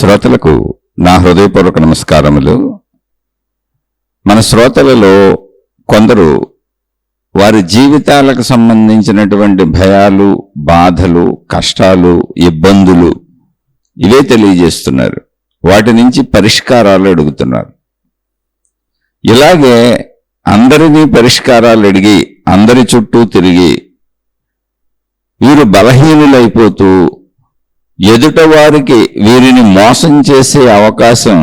శ్రోతలకు నా హృదయపూర్వక నమస్కారములు. మన శ్రోతలలో కొందరు వారి జీవితాలకు సంబంధించినటువంటి భయాలు, బాధలు, కష్టాలు, ఇబ్బందులు ఇవే తెలియజేస్తున్నారు. వాటి నుంచి పరిష్కారాలు అడుగుతున్నారు. ఇలాగే అందరినీ పరిష్కారాలు అడిగి అందరి చుట్టూ తిరిగి వీరు బలహీనులైపోతూ ఎదుట వారికి వీరిని మోసం చేసే అవకాశం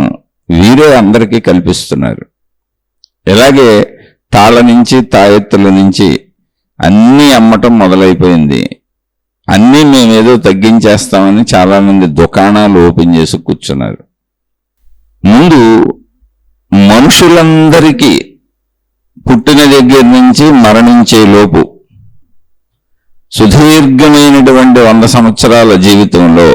వీరే అందరికీ కల్పిస్తున్నారు. ఇలాగే తాళ నుంచి తాయెత్తుల నుంచి అన్నీ అమ్మటం మొదలైపోయింది. అన్నీ మేమేదో తగ్గించేస్తామని చాలామంది దుకాణాలు ఓపెన్ చేసి కూర్చున్నారు. ముందు మనుషులందరికీ పుట్టిన దగ్గర నుంచి మరణించే లోపు సుదీర్ఘమైనటువంటి 100 సంవత్సరాల జీవితంలో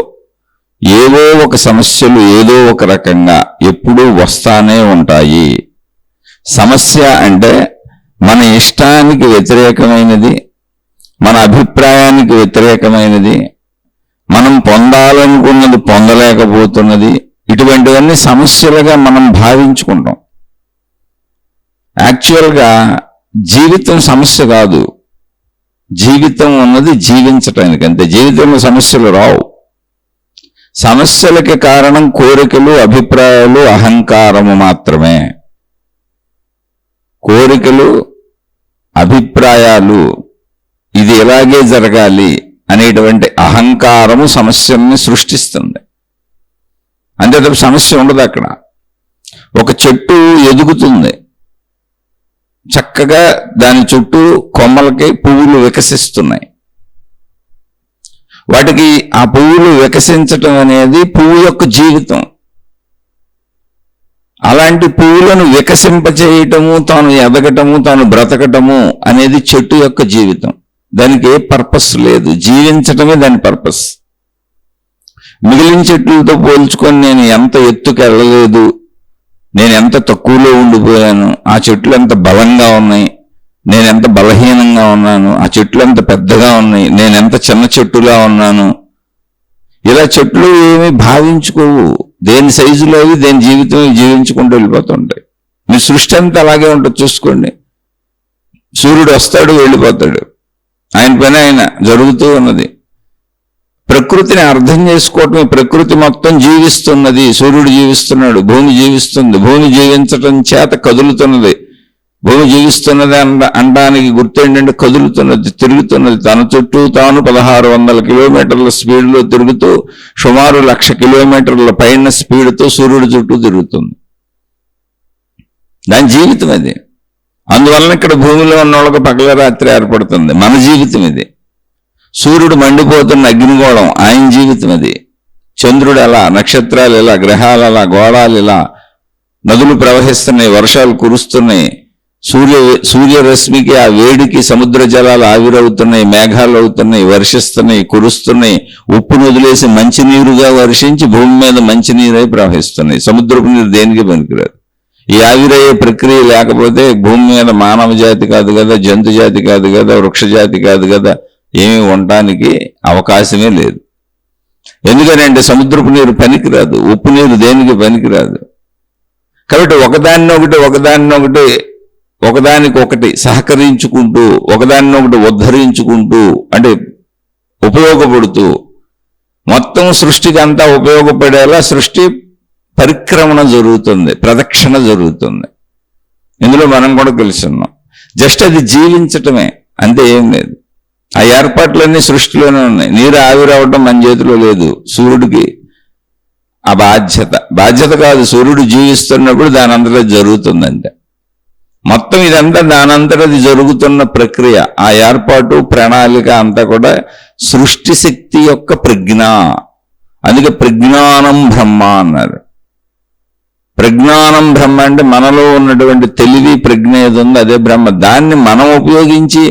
ఏవో ఒక సమస్యలు ఏదో ఒక రకంగా ఎప్పుడూ వస్తానే ఉంటాయి. సమస్య అంటే మన ఇష్టానికి వ్యతిరేకమైనది, మన అభిప్రాయానికి వ్యతిరేకమైనది, మనం పొందాలనుకున్నది పొందలేకపోతున్నది, ఇటువంటివన్నీ సమస్యలుగా మనం భావించుకుంటాం. యాక్చువల్గా జీవితం సమస్య కాదు. జీవితం ఉన్నది జీవించటానికి అంతే. జీవితంలో సమస్యలు రావు. సమస్యలకి కారణం కోరికలు, అభిప్రాయాలు, అహంకారము మాత్రమే. కోరికలు, అభిప్రాయాలు, ఇది ఇలాగే జరగాలి అనేటువంటి అహంకారము సమస్యల్ని సృష్టిస్తుంది. అంతే తప్ప సమస్య ఉండదు అక్కడ. ఒక చెట్టు ఎదుగుతుంది, చక్కగా దాని చుట్టూ కొమ్మలకి పువ్వులు వికసిస్తున్నాయి. వాటికి ఆ పువ్వులు వికసించటం అనేది పువ్వు యొక్క జీవితం. అలాంటి పువ్వులను వికసింపచేయటము, తాను ఎదగటము, తాను బ్రతకటము అనేది చెట్టు యొక్క జీవితం. దానికి ఏ పర్పస్ లేదు, జీవించటమే దాని పర్పస్. మిగిలిన చెట్లతో పోల్చుకొని నేను ఎంత ఎత్తుకు వెళ్ళలేదు, నేను ఎంత తక్కువలో ఉండిపోయాను, ఆ చెట్లు ఎంత బలంగా ఉన్నాయి, నేను ఎంత బలహీనంగా ఉన్నాను, ఆ చెట్లు ఎంత పెద్దగా ఉన్నాయి, నేను ఎంత చిన్న చెట్టులా ఉన్నాను, ఇలా చెట్లు ఏమీ భావించుకోవు. దేని సైజులో అవి దేని జీవితం జీవించుకుంటూ వెళ్ళిపోతుంటాయి. మీ సృష్టి అంతా అలాగే ఉంటుంది. చూసుకోండి, సూర్యుడు వస్తాడు, వెళ్ళిపోతాడు, ఆయన పని ఆయన జరుగుతూ ఉన్నది. ప్రకృతిని అర్థం చేసుకోవటమే. ప్రకృతి మొత్తం జీవిస్తున్నది. సూర్యుడు జీవిస్తున్నాడు, భూమి జీవిస్తుంది. భూమి జీవించటం చేత కదులుతున్నది. భూమి జీవిస్తున్నది అనడానికి గుర్తు ఏంటంటే కదులుతున్నది, తిరుగుతున్నది. తన చుట్టూ తాను 1600 కిలోమీటర్ల స్పీడ్లో తిరుగుతూ సుమారు 1,00,000 కిలోమీటర్ల పైన స్పీడ్తో సూర్యుడి చుట్టూ తిరుగుతుంది. దాని జీవితం అది. అందువలన ఇక్కడ భూమిలో ఉన్న వాళ్ళకి పగల రాత్రి ఏర్పడుతుంది. మన జీవితం ఇది. సూర్యుడు మండిపోతున్న అగ్నిగోళం, ఆయన జీవితం అది. చంద్రుడు ఎలా, నక్షత్రాలు ఎలా, గ్రహాలు ఎలా, గోళాలు ఇలా, నదులు ప్రవహిస్తున్నాయి, వర్షాలు కురుస్తున్నాయి, సూర్యరశ్మికి ఆ వేడికి సముద్ర జలాలు ఆవిరవుతున్నాయి, మేఘాలు అవుతున్నాయి, వర్షిస్తున్నాయి, కురుస్తున్నాయి, ఉప్పును వదిలేసి మంచినీరుగా వర్షించి భూమి మీద మంచినీరై ప్రవహిస్తున్నాయి. సముద్రపు నీరు దేనికి పనికిరాదు. ఈ ఆవిరయ్యే ప్రక్రియ లేకపోతే భూమి మీద మానవ జాతి కాదు కదా, జంతు జాతి కాదు కదా, వృక్ష జాతి కాదు కదా, ఏమీ ఉండటానికి అవకాశమే లేదు. ఎందుకనంటే సముద్రపు నీరు పనికిరాదు, ఉప్పు నీరు దేనికి పనికిరాదు. కాబట్టి ఒకదానికొకటి సహకరించుకుంటూ, ఒకదానినొకటి ఉద్ధరించుకుంటూ, అంటే ఉపయోగపడుతూ, మొత్తం సృష్టికి అంతా ఉపయోగపడేలా సృష్టి పరిక్రమణ జరుగుతుంది, ప్రదక్షిణ జరుగుతుంది. ఇందులో మనం కూడా తెలుసున్నాం. జస్ట్ అది జీవించటమే, అంతే, ఏం లేదు. ఆ ఏర్పాట్లన్నీ సృష్టిలోనే ఉన్నాయి. నీరు ఆవిరవడం మన చేతిలో లేదు. సూర్యుడికి ఆ బాధ్యత కాదు. సూర్యుడు జీవిస్తున్నప్పుడు దాని అంతటా జరుగుతుందంటే మొత్తం ఇదంతా దానంతటది జరుగుతున్న ప్రక్రియ. ఆ ఏర్పాటు, ప్రణాళిక అంతా కూడా సృష్టి శక్తి యొక్క ప్రజ్ఞ. అందుకే ప్రజ్ఞానం బ్రహ్మ అన్నారు. ప్రజ్ఞానం బ్రహ్మ అంటే మనలో ఉన్నటువంటి తెలివి, ప్రజ్ఞ ఏది ఉందో అదే బ్రహ్మ. దాన్ని మనం ఉపయోగించి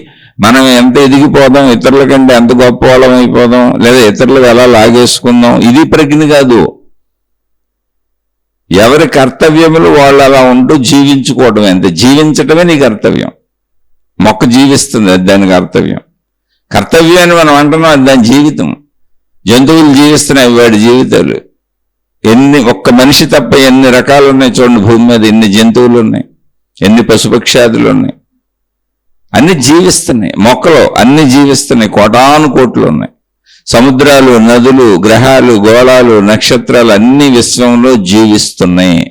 మనం ఎంత ఎదిగిపోదాం, ఇతరుల కంటే ఎంత గొప్ప వాళ్ళం అయిపోదాం, లేదా ఇతరులకు ఎలా లాగేసుకుందాం, ఇది ప్రజ్ఞ కాదు. ఎవరి కర్తవ్యములు వాళ్ళు అలా ఉంటూ జీవించుకోవటం. అంతే. జీవించటమే నీ కర్తవ్యం. మొక్క జీవిస్తుంది, అది దాని కర్తవ్యం. కర్తవ్యాన్ని మనం అంటున్నాం, అది దాని జీవితం. జంతువులు జీవిస్తున్నాయి వాడి జీవితాలు. ఒక్క మనిషి తప్ప ఎన్ని రకాలు ఉన్నాయి చూడండి భూమి మీద, ఎన్ని జంతువులు ఉన్నాయి, ఎన్ని పశుపక్షాదులు ఉన్నాయి, అన్ని జీవిస్తున్నాయి. మొక్కలు అన్ని జీవిస్తున్నాయి, కోటాను కోట్లు ఉన్నాయి. సముద్రాలు, నదులు, గ్రహాలు, గోళాలు, నక్షత్రాలు అన్ని విశ్వంలో జీవిస్తున్నాయి.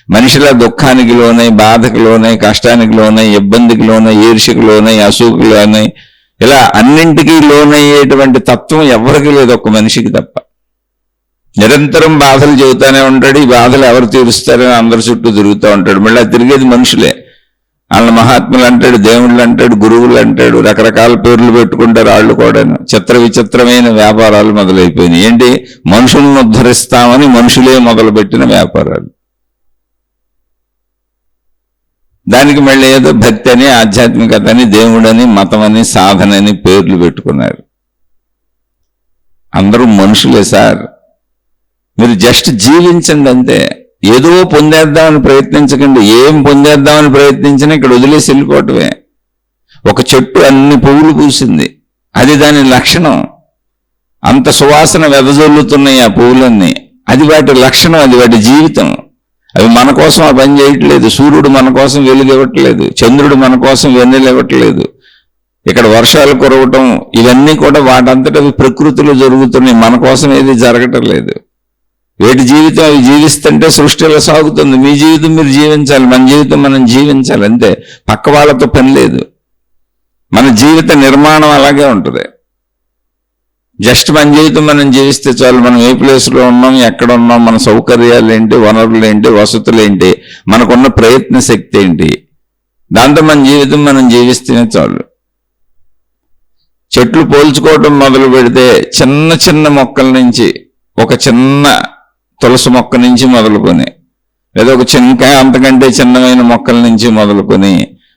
మనిషిల దుఃఖానికి లోనై, బాధకు లోనై, కష్టానికి లోనై, ఇబ్బందికి లోనై, ఈర్ష్యకు లోనై, అసూకు లోనై, ఇలా అన్నింటికీ లోనయ్యేటువంటి తత్వం ఎవరికి లేదు, ఒక్క మనిషికి తప్ప. నిరంతరం బాధలు చెబుతానే ఉంటాడు. ఈ బాధలు ఎవరు తీరుస్తారని అందరి చుట్టూ తిరుగుతూ ఉంటాడు. మళ్ళీ తిరిగేది మనుషులే. వాళ్ళ మహాత్ములు అంటాడు, దేవుళ్ళు అంటాడు, గురువులు అంటాడు, రకరకాల పేర్లు పెట్టుకుంటారు. వాళ్ళు కూడా చిత్ర విచిత్రమైన వ్యాపారాలు మొదలైపోయినాయి. ఏంటి? మనుషులను ఉద్ధరిస్తామని మనుషులే మొదలుపెట్టిన వ్యాపారాలు. దానికి మళ్ళీ ఏదో భక్తి అని, ఆధ్యాత్మికత అని, దేవుడని, మతమని, సాధనని పేర్లు పెట్టుకున్నారు. అందరూ మనుషులే సార్. మీరు జస్ట్ జీవించండి అంతే. ఏదో పొందేద్దామని ప్రయత్నించకండి. ఏం పొందేద్దామని ప్రయత్నించినా ఇక్కడ వదిలేసి వెళ్ళిపోవటమే. ఒక చెట్టు అన్ని పువ్వులు పూసింది, అది దాని లక్షణం. అంత సువాసన వెదజల్లుతున్నాయి ఆ పువ్వులన్నీ, అది వాటి లక్షణం, అది వాటి జీవితం. అవి మన కోసం ఆ పని చేయట్లేదు. సూర్యుడు మన కోసం వెలుగు ఇవ్వట్లేదు, చంద్రుడు మన కోసం వెన్నెలు ఇవ్వట్లేదు. ఇక్కడ వర్షాలు కురవటం ఇవన్నీ కూడా వాటంతట అవి ప్రకృతిలో జరుగుతున్నాయి, మన కోసం ఏది జరగటం లేదు. వేటి జీవితం అవి జీవిస్తుంటే సృష్టిలో సాగుతుంది. మీ జీవితం మీరు జీవించాలి, మన జీవితం మనం జీవించాలి అంతే. పక్క వాళ్ళతో పని లేదు. మన జీవిత నిర్మాణం అలాగే ఉంటుంది. జస్ట్ మన జీవితం మనం జీవిస్తే చాలు. మనం ఏ ప్లేస్లో ఉన్నాం, ఎక్కడ ఉన్నాం, మన సౌకర్యాలు ఏంటి, వనరులు ఏంటి, వసతులు ఏంటి, మనకున్న ప్రయత్న శక్తి ఏంటి, దాంతో మన జీవితం మనం జీవిస్తేనే చాలు. చెట్లు పోల్చుకోవడం మొదలు పెడితే చిన్న చిన్న మొక్కల నుంచి, ఒక చిన్న తులసి మొక్క నుంచి మొదలుకొని, లేదా ఒక అంతకంటే చిన్నమైన మొక్కల నుంచి మొదలుకొని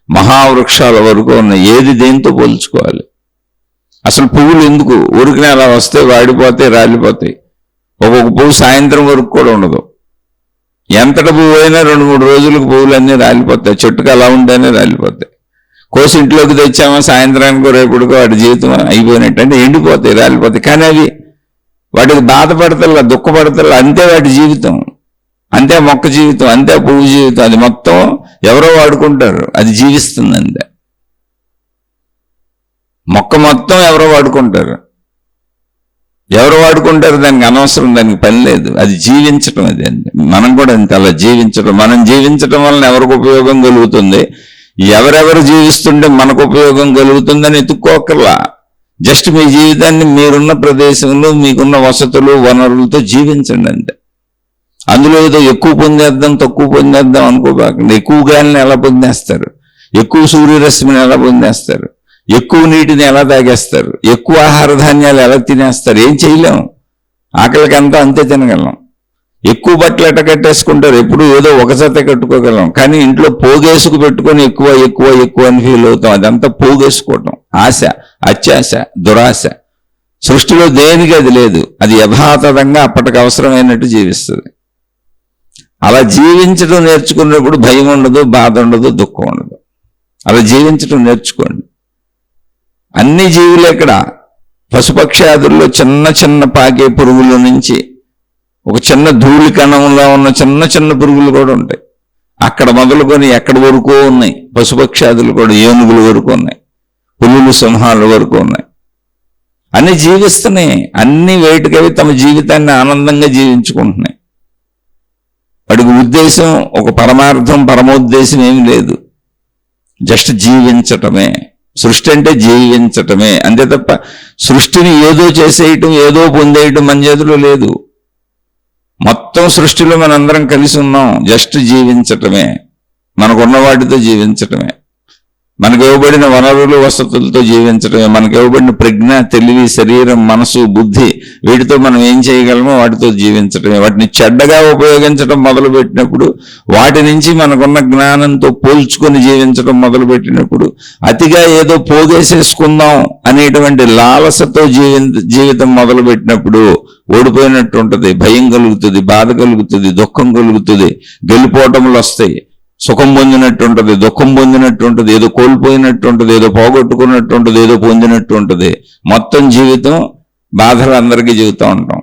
మహావృక్షాల వరకు ఉన్నాయి. ఏది దేంతో పోల్చుకోవాలి? అసలు పువ్వులు ఎందుకు ఊరికినే అలా వస్తే వాడిపోతాయి, రాలిపోతాయి. ఒక్కొక్క పువ్వు సాయంత్రం వరకు కూడా ఉండదు. ఎంతటి పువ్వు అయినా 2-3 రోజులకు పువ్వులన్నీ రాలిపోతాయి. చెట్టుకు అలా ఉంటేనే రాలిపోతాయి. కోసి ఇంట్లోకి తెచ్చామా సాయంత్రానికో రేపుడుకో వాటి జీవితం అయిపోయినట్టు, అంటే ఎండిపోతాయి, రాలిపోతాయి. కానీ అవి వాటికి బాధపడతల్లా, దుఃఖపడతల్లా, అంతే వాటి జీవితం, అంతే మొక్క జీవితం, అంతే పువ్వు జీవితం. అది మొత్తం ఎవరో వాడుకుంటారు, అది జీవిస్తుంది అంతే. మొక్క మొత్తం ఎవరో వాడుకుంటారు, దానికి అనవసరం, దానికి పని లేదు. అది జీవించటం, అది అంతే. మనం కూడా అంతే, అలా జీవించడం. మనం జీవించడం వలన ఎవరికి ఉపయోగం కలుగుతుంది, ఎవరెవరు జీవిస్తుంటే మనకు ఉపయోగం కలుగుతుందని ఎత్తుక్కోకర్లా. జస్ట్ మీ జీవితాన్ని మీరున్న ప్రదేశంలో మీకున్న వసతులు, వనరులతో జీవించండి అంతే. అందులో ఏదో ఎక్కువ పొందేద్దాం, తక్కువ పొందేద్దాం అనుకోబాకండి. ఎక్కువ గాలిని ఎలా పొందేస్తారు, ఎక్కువ సూర్యరశ్మిని ఎలా పొందేస్తారు, ఎక్కువ నీటిని ఎలా తాగేస్తారు, ఎక్కువ ఆహార ధాన్యాలు ఎలా తినేస్తారు? ఏం చేయలేం. ఆకలికి అంతా అంతే తినగలం. ఎక్కువ బట్టలు ఎట్ట కట్టేసుకుంటారు, ఎప్పుడు ఏదో ఒక జత కట్టుకోగలం. కానీ ఇంట్లో పోగేసుకు పెట్టుకొని ఎక్కువ ఎక్కువ ఎక్కువ అని ఫీల్ అవుతాం. అదంతా పోగేసుకోవటం, ఆశ, అత్యాశ, దురాశ. సృష్టిలో దేనికి అది లేదు. అది యథాతథంగా అప్పటికి అవసరమైనట్టు జీవిస్తుంది. అలా జీవించడం నేర్చుకున్నప్పుడు భయం ఉండదు, బాధ ఉండదు, దుఃఖం ఉండదు. అలా జీవించడం నేర్చుకోండి. అన్ని జీవులు ఇక్కడ పశుపక్షాదుల్లో చిన్న చిన్న పాకే పురుగుల నుంచి ఒక చిన్న ధూళి కణంలో ఉన్న చిన్న చిన్న పురుగులు కూడా ఉంటాయి. అక్కడ మొదలుకొని ఎక్కడి వరకు ఉన్నాయి. పశుపక్షాదులు కూడా ఏనుగుల వరకు ఉన్నాయి, పులులు, సింహాల వరకు ఉన్నాయి. అన్ని జీవిస్తున్నాయి. అన్ని వేటికవి తమ జీవితాన్ని ఆనందంగా జీవించుకుంటున్నాయి. వాడికి ఉద్దేశం, ఒక పరమార్థం, పరమోద్దేశం ఏమి లేదు. జస్ట్ జీవించటమే. సృష్టి అంటే జీవించటమే అంతే తప్ప సృష్టిని ఏదో చేసేయటం, ఏదో పొందేయటం మన చేతిలో లేదు. మొత్తం సృష్టిలో మనందరం కలిసి ఉన్నాం. జస్ట్ జీవించటమే, మనకున్న వాటితో జీవించటమే, మనకు ఇవ్వబడిన వనరులు, వసతులతో జీవించటమే, మనకు ఇవ్వబడిన ప్రజ్ఞ, తెలివి, శరీరం, మనసు, బుద్ధి, వీటితో మనం ఏం చేయగలమో వాటితో జీవించటమే. వాటిని చెడ్డగా ఉపయోగించడం మొదలుపెట్టినప్పుడు, వాటి నుంచి మనకున్న జ్ఞానంతో పోల్చుకొని జీవించడం మొదలుపెట్టినప్పుడు, అతిగా ఏదో పోగేసేసుకుందాం అనేటువంటి లాలసతో జీవితం మొదలుపెట్టినప్పుడు ఓడిపోయినట్టు ఉంటుంది. భయం కలుగుతుంది, బాధ కలుగుతుంది, దుఃఖం కలుగుతుంది, గెలిపోవటములు వస్తాయి. సుఖం పొందినట్టు ఉంటుంది, దుఃఖం పొందినట్టు ఉంటుంది, ఏదో కోల్పోయినట్టు ఉంటుంది, ఏదో పోగొట్టుకున్నట్టు ఉంటుంది, ఏదో పొందినట్టు ఉంటుంది. మొత్తం జీవితం బాధలు అందరికీ చెబుతూ ఉంటాం.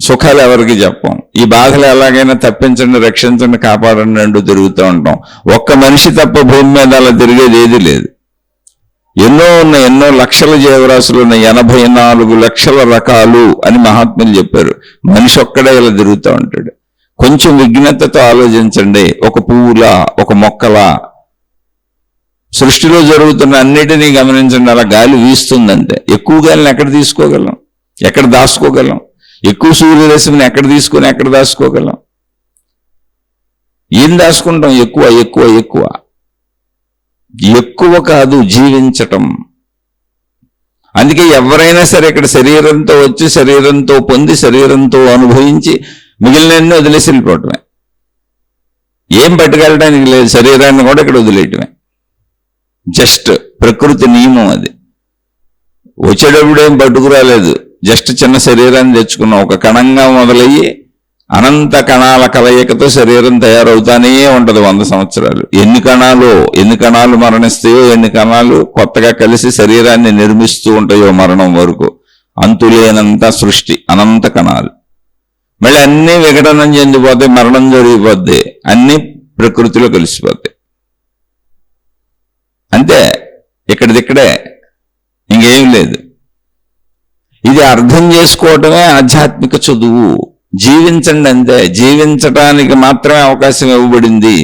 సుఖాలు ఎవరికి చెప్పం. ఈ బాధలు ఎలాగైనా తప్పించండి, రక్షించండి, కాపాడండి అంటూ తిరుగుతూ ఉంటాం. ఒక్క మనిషి తప్ప భూమి మీద అలా తిరిగేది ఏది లేదు. ఎన్నో ఉన్నాయి, ఎన్నో లక్షల జీవరాశులు ఉన్నాయి, 84 లక్షల రకాలు అని మహాత్ములు చెప్పారు. మనిషి ఒక్కడే ఇలా తిరుగుతూ ఉంటాడు. కొంచెం విజ్ఞతతో ఆలోచించండి. ఒక పువ్వులా, ఒక మొక్కలా, సృష్టిలో జరుగుతున్న అన్నిటినీ గమనించండి. అలా గాలి వీస్తుందంటే ఎక్కువ గాలిని ఎక్కడ తీసుకోగలం, ఎక్కడ దాచుకోగలం? ఎక్కువ సూర్యరశ్మిని ఎక్కడ తీసుకొని ఎక్కడ దాచుకోగలం? ఏం దాచుకుంటాం? ఎక్కువ ఎక్కువ ఎక్కువ ఎక్కువ కాదు జీవించటం. అందుకే ఎవరైనా సరే ఇక్కడ శరీరంతో వచ్చి, శరీరంతో పొంది, శరీరంతో అనుభవించి మిగిలినన్ని వదిలేసి వెళ్ళిపోవటమే. ఏం పట్టుకెళ్ళడానికి లేదు, శరీరాన్ని కూడా ఇక్కడ వదిలేయటమే. జస్ట్ ప్రకృతి నియమం అది. వచ్చేటప్పుడు ఏం పట్టుకురాలేదు, జస్ట్ చిన్న శరీరాన్ని తెచ్చుకున్నాం. ఒక కణంగా మొదలయ్యి అనంత కణాల కలయికతో శరీరం తయారవుతానే ఉంటది 100 సంవత్సరాలు. ఎన్ని కణాలు మరణిస్తాయో, ఎన్ని కణాలు కొత్తగా కలిసి శరీరాన్ని నిర్మిస్తూ ఉంటాయో మరణం వరకు. అంతులేనంత సృష్టి, అనంత కణాలు. మళ్ళీ అన్నీ విఘటనం చెందిపోతాయి, మరణం జరిగిపోద్ది, అన్నీ ప్రకృతిలో కలిసిపోతాయి. అంతే, ఇక్కడిదిక్కడే, ఇంకేం లేదు. ఇది అర్థం చేసుకోవటమే ఆధ్యాత్మిక చదువు. జీవించండి అంతే. జీవించటానికి మాత్రమే అవకాశం ఇవ్వబడింది.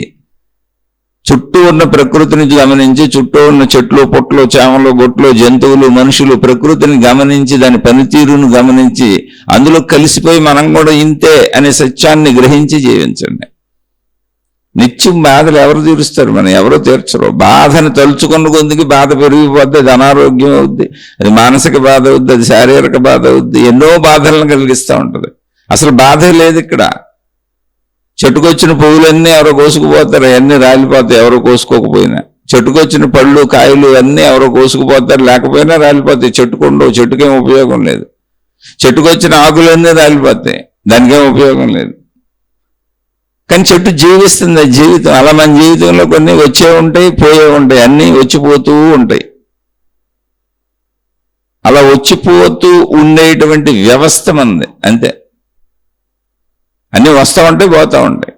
చుట్టూ ఉన్న ప్రకృతిని గమనించి, చుట్టూ ఉన్న చెట్లు, పుట్లు, చేమలు, గొట్లు, జంతువులు, మనుషులు, ప్రకృతిని గమనించి, దాని పనితీరును గమనించి, అందులో కలిసిపోయి మనం కూడా ఇంతే అనే సత్యాన్ని గ్రహించి జీవించండి. నిత్యం బాధలు ఎవరు తీరుస్తారు? మనం ఎవరో తీర్చరు. బాధను తలుచుకున్న కొద్దికి బాధ పెరిగిపోద్ది, అది అనారోగ్యం అవుద్ది, అది మానసిక బాధ అవుద్ది, అది శారీరక బాధ అవుద్ది, ఎన్నో బాధలను కలిగిస్తూ ఉంటుంది. అసలు బాధే లేదు ఇక్కడ. చెట్టుకొచ్చిన పువ్వులన్నీ ఎవరో కోసుకుపోతారు, అన్నీ రాలిపోతాయి ఎవరో కోసుకోకపోయినా. చెట్టుకొచ్చిన పళ్ళు, కాయలు అన్నీ ఎవరో కోసుకుపోతారు, లేకపోయినా రాలిపోతాయి. చెట్టుకుండవు, చెట్టుకేం ఉపయోగం లేదు. చెట్టుకొచ్చిన ఆకులన్నీ రాలిపోతాయి, దానికేం ఉపయోగం లేదు. కానీ చెట్టు జీవిస్తుంది, జీవితం. అలా మన జీవితంలో కొన్ని వచ్చే ఉంటాయి, పోయే ఉంటాయి, అన్నీ వచ్చిపోతూ ఉంటాయి. అలా వచ్చిపోతూ ఉండేటువంటి వ్యవస్థ మనది, అంతే. అన్నీ వస్తూ ఉంటాయి, పోతూ ఉంటాయి.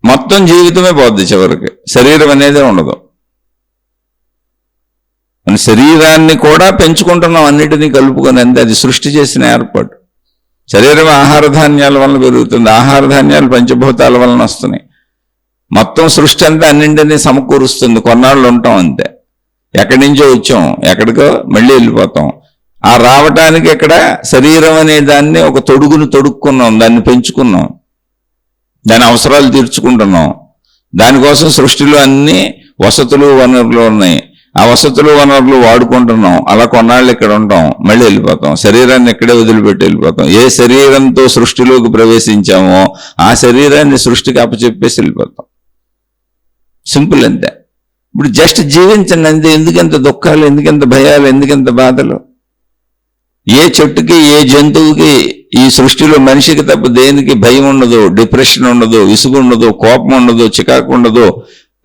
మొత్తం జీవితమే పోద్ది చివరికి. శరీరం అనేదే ఉండదు. మన శరీరాన్ని కూడా పెంచుకుంటున్నాం, అన్నిటినీ కలుపుకొని, అంతే. అది సృష్టి చేసిన ఏర్పాటు. శరీరం ఆహార ధాన్యాల వలన పెరుగుతుంది, ఆహార ధాన్యాలు పంచభూతాల వలన వస్తున్నాయి. మొత్తం సృష్టి అంతా అన్నింటినీ సమకూరుస్తుంది. కొన్నాళ్ళు ఉంటాం అంతే. ఎక్కడి నుంచో వచ్చాం, ఎక్కడికో మళ్ళీ వెళ్ళిపోతాం. ఆ రావటానికి ఇక్కడ శరీరం అనే దాన్ని ఒక తొడుగును తొడుక్కున్నాం, దాన్ని పెంచుకున్నాం, దాని అవసరాలు తీర్చుకుంటున్నాం. దానికోసం సృష్టిలో అన్ని వసతులు, వనరులు ఉన్నాయి. ఆ వసతులు, వనరులు వాడుకుంటున్నాం. అలా కొన్నాళ్ళు ఇక్కడ ఉంటాం, మళ్ళీ వెళ్ళిపోతాం. శరీరాన్ని ఇక్కడే వదిలిపెట్టి వెళ్ళిపోతాం. ఏ శరీరంతో సృష్టిలోకి ప్రవేశించామో ఆ శరీరాన్ని సృష్టికి అప్పచెప్పేసి వెళ్ళిపోతాం. సింపుల్ అంతే. ఇప్పుడు జస్ట్ జీవించండి అంతే. ఎందుకంత దుఃఖాలు, ఎందుకంత భయాలు, ఎందుకంత బాధలు? ఏ చెట్టుకి, ఏ జంతువుకి ఈ సృష్టిలో మనిషికి తప్ప దేనికి భయం ఉండదు, డిప్రెషన్ ఉండదు, విసుగు ఉండదు, కోపం ఉండదు, చికాకు ఉండదు,